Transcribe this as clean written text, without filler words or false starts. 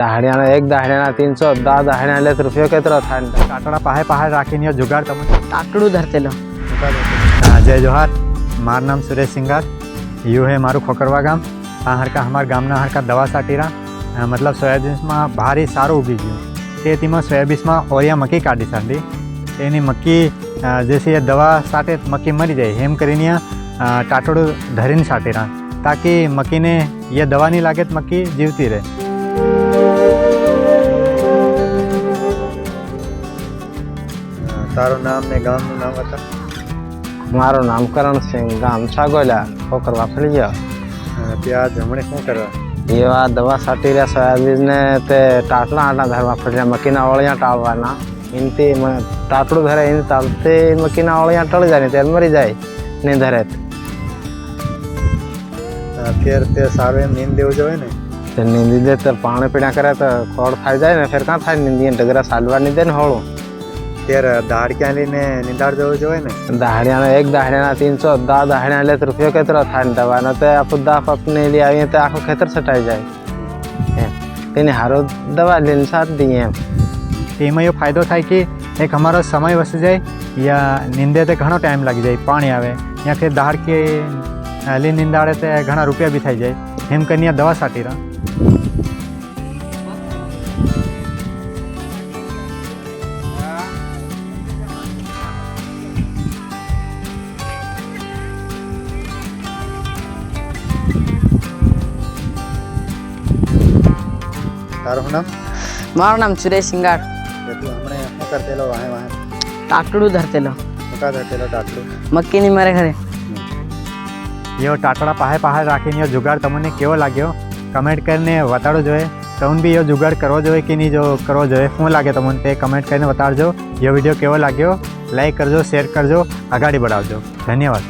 दाहड्याना एक दाहड्याना 300 10 दाहड्याले रुपये केतरो थाय टाटड़ा पहाड़ पहाड़ राखी जुगाड़ तमने टाकड़ू धरतेलो। जय जोहार। मार नाम सुरेश सिंगार। यू है मारू खोकरवा गाम। आ हरका हमार गामना हरका दवा साटीरा मतलब सोयाबीन में भारी सारू उगी गયું તે તેમાં સોયાબીનમાં ઓરિયા મકી કાઢી સાંડી એની મક્કી જેસી એ દવા સાટે મક્કી મરી જાય એમ કરીને ટાટડું ધરીને સાટીરા તાકી મક્કીને એ દવા નહીં લાગે તો મક્કી જીવતી રહે। તારું નામ ને ગામનું નામ બતા। मारो नाम करण सिंह गाम छागोला खोकरवा फलिया। ત્યાં જમણે શું કરવા ये वा दवा साटी रे सोयाबीन ने ते टाटला आटा धरवा फलिया मकीना ओळिया टाळवाना इनती टाटड़ू धरे इन तालते मकीना ओळिया टळ जाने ते मरी जाए ने धरे फिर તે સારું એમ નીંદ દેવું જોઈએ ને ते नींदी दे तो पानी पीना करे तो खोड़ खाई जाए ने फिर कहाँ थाय नींदी डगरा सालवा नहीं दे होळो ત્યારે દાડ ક્યાં લઈને નિંદાડ દેવું જોઈએ ને दाहड्याना एक दाहड्याना 300 10 दाहड्याले रुपये केतरो थाय दवा ते आपु दाफ अपने लिए आवे ते आखो खेतर सटाई जाए तेने हारो दवा लेने साथ दिए તેમાં એવો ફાયદો થાય કે એક અમારો સમય વસી જાય યા નીંદે તે ઘણો ટાઈમ લાગી જાય પાણી આવે યા કે દાળ કે લી નીંદાડે તે ઘણા રૂપિયા બી થઈ જાય એમ કરીને દવા સાટી રહ્યા। તારું નામ मारो नाम सुरेश सिंगार। તું હમણે શું કરતેલો વાહે વાહે टाकड़ू धरतेलो। શું કરતેલો ટાટલું मक्की नहीं मारे घरे। એવો ટાટડા પહાડ પહાડ રાખીને જુગાડ તમને કેવો લાગ્યો કમેન્ટ કરીને બતાડો જોઈએ તમને બી એવો જુગાડ કરવો જોઈએ કે નહીં જો કરવો જોઈએ શું લાગે તમને તે કમેન્ટ કરીને બતાડજો। એ વિડીયો કેવો લાગ્યો લાઈક કરજો શેર કરજો આગાડી બઢાવજો। ધન્યવાદ।